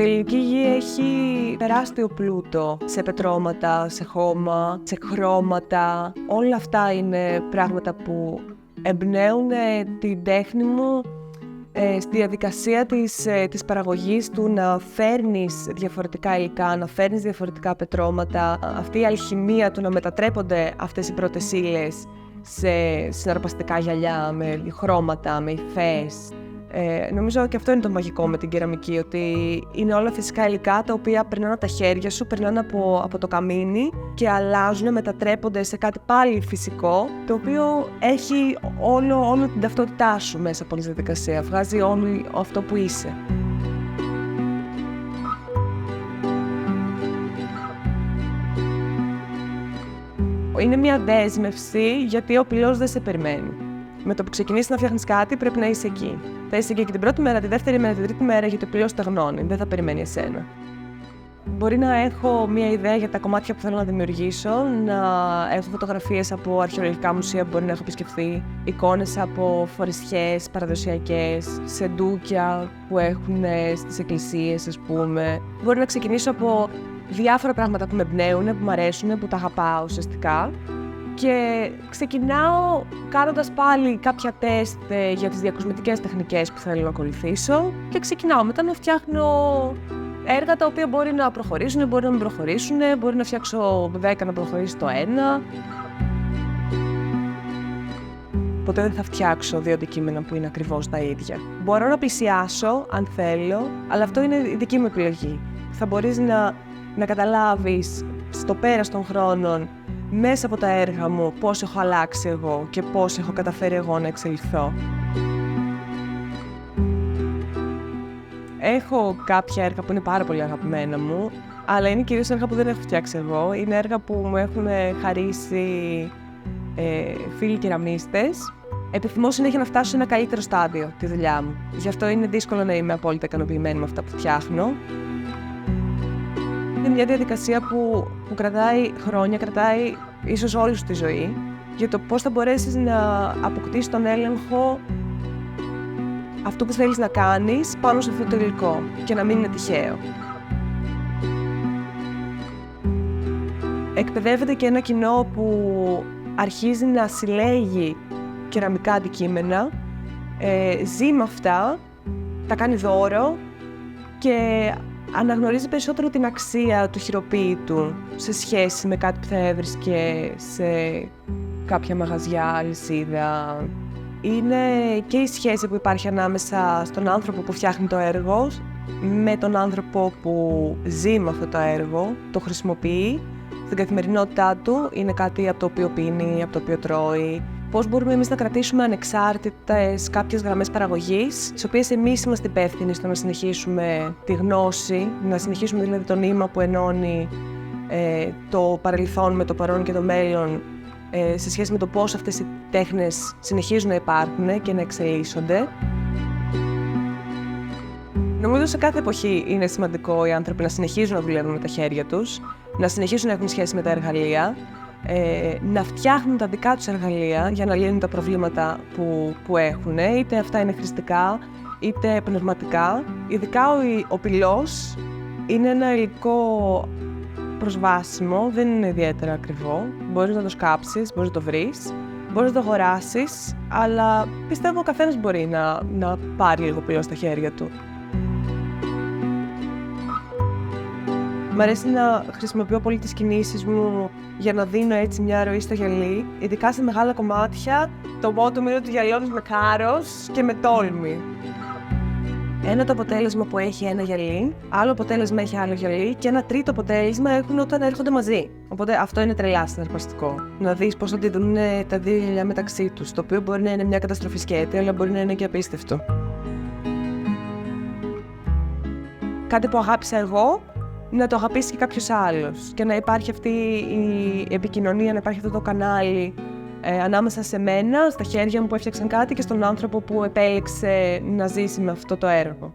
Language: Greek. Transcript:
ότι η ελληνική γη έχει τεράστιο πλούτο σε πετρώματα, σε χώμα, σε χρώματα. Όλα αυτά είναι πράγματα που εμπνέουν την τέχνη μου στη διαδικασία της παραγωγής του, να φέρνεις διαφορετικά υλικά, να φέρνεις διαφορετικά πετρώματα. Αυτή η αλχημία του να μετατρέπονται αυτές οι πρώτες ύλες σε συναρπαστικά γυαλιά, με χρώματα, με υφές. Νομίζω και αυτό είναι το μαγικό με την κεραμική, ότι είναι όλα φυσικά υλικά τα οποία περνάνε από τα χέρια σου, περνάνε από το καμίνι και αλλάζουν, μετατρέπονται σε κάτι πάλι φυσικό, το οποίο έχει όλο την ταυτότητά σου μέσα από τη διαδικασία, βγάζει όλο αυτό που είσαι. Είναι μια δέσμευση, γιατί ο πυλός δεν σε περιμένει. Με το που ξεκινήσεις να φτιάχνεις κάτι, πρέπει να είσαι εκεί. Θα είσαι εκεί και την πρώτη μέρα, τη δεύτερη μέρα, την τρίτη μέρα, γιατί ο πυλός στεγνώνει. Δεν θα περιμένει εσένα. Μπορεί να έχω μια ιδέα για τα κομμάτια που θέλω να δημιουργήσω, να έχω φωτογραφίες από αρχαιολογικά μουσεία που μπορεί να έχω επισκεφθεί, εικόνες από φορεσιές παραδοσιακές, σεντούκια που έχουν στις εκκλησίες, ας πούμε. Μπορεί να ξεκινήσω από διάφορα πράγματα που με εμπνέουν, που μου αρέσουν, που τα αγαπάω ουσιαστικά. Και ξεκινάω κάνοντας πάλι κάποια τεστ για τις διακοσμητικές τεχνικές που θέλω να ακολουθήσω και ξεκινάω μετά να φτιάχνω έργα τα οποία μπορεί να προχωρήσουν, μπορεί να μην προχωρήσουν, μπορεί να φτιάξω 10 να προχωρήσει το ένα. Ποτέ δεν θα φτιάξω 2 αντικείμενα που είναι ακριβώς τα ίδια. Μπορώ να πλησιάσω αν θέλω, αλλά αυτό είναι η δική μου επιλογή. Θα μπορείς να καταλάβεις στο πέρας των χρόνων μέσα από τα έργα μου πώς έχω αλλάξει εγώ και πώς έχω καταφέρει εγώ να εξελιχθώ. Έχω κάποια έργα που είναι πάρα πολύ αγαπημένα μου, αλλά είναι κυρίως έργα που δεν έχω φτιάξει εγώ. Είναι έργα που μου έχουν χαρίσει φίλοι κεραμίστες. Επιθυμώ συνέχεια να φτάσω σε ένα καλύτερο στάδιο τη δουλειά μου. Γι' αυτό είναι δύσκολο να είμαι απόλυτα ικανοποιημένη με αυτά που φτιάχνω. Είναι μια διαδικασία που κρατάει χρόνια, κρατάει ίσως όλη σου τη ζωή, για το πώς θα μπορέσεις να αποκτήσεις τον έλεγχο αυτό που θέλεις να κάνεις πάνω σε αυτό το υλικό και να μην είναι τυχαίο. Εκπαιδεύεται και ένα κοινό που αρχίζει να συλλέγει κεραμικά αντικείμενα, ζει με αυτά, τα κάνει δώρο και αναγνωρίζει περισσότερο την αξία του χειροποίητου σε σχέση με κάτι που θα έβρισκε σε κάποια μαγαζιά, αλυσίδα. Είναι και η σχέση που υπάρχει ανάμεσα στον άνθρωπο που φτιάχνει το έργο με τον άνθρωπο που ζει με αυτό το έργο, το χρησιμοποιεί στην καθημερινότητά του, είναι κάτι από το οποίο πίνει, από το οποίο τρώει. Πώς μπορούμε εμείς να κρατήσουμε ανεξάρτητες κάποιες γραμμές παραγωγής, στις οποίες εμείς είμαστε υπεύθυνοι στο να συνεχίσουμε τη γνώση, να συνεχίσουμε δηλαδή το νήμα που ενώνει το παρελθόν με το παρόν και το μέλλον, σε σχέση με το πώς αυτές οι τέχνες συνεχίζουν να υπάρχουν και να εξελίσσονται. Νομίζω σε κάθε εποχή είναι σημαντικό οι άνθρωποι να συνεχίζουν να δουλεύουν με τα χέρια τους, να συνεχίσουν να έχουν σχέση με τα εργαλεία, να φτιάχνουν τα δικά τους εργαλεία για να λύνουν τα προβλήματα που έχουν, είτε αυτά είναι χρηστικά είτε πνευματικά. Ειδικά ο πυλός είναι ένα υλικό προσβάσιμο, δεν είναι ιδιαίτερα ακριβό. Μπορείς να το σκάψεις, μπορείς να το βρεις, μπορείς να το αγοράσεις, αλλά πιστεύω ο καθένας μπορεί να πάρει λίγο πυλό στα χέρια του. Μ' αρέσει να χρησιμοποιώ πολύ τις κινήσεις μου για να δίνω έτσι μια ροή στο γυαλί. Ειδικά σε μεγάλα κομμάτια, το bottom είναι ότι γυαλιώνεις με κάρος και με τόλμη. Ένα το αποτέλεσμα που έχει ένα γυαλί, άλλο αποτέλεσμα έχει άλλο γυαλί και ένα τρίτο αποτέλεσμα έχουν όταν έρχονται μαζί. Οπότε αυτό είναι τρελά συναρπαστικό. Να δεις πώς αντιδρούν τα δύο γυαλιά μεταξύ τους, το οποίο μπορεί να είναι μια καταστροφή σκέτη, αλλά μπορεί να είναι και απίστευτο. Κάτι που αγάπησα εγώ, να το αγαπήσει και κάποιος άλλος και να υπάρχει αυτή η επικοινωνία, να υπάρχει αυτό το κανάλι ανάμεσα σε μένα, στα χέρια μου που έφτιαξαν κάτι και στον άνθρωπο που επέλεξε να ζήσει με αυτό το έργο.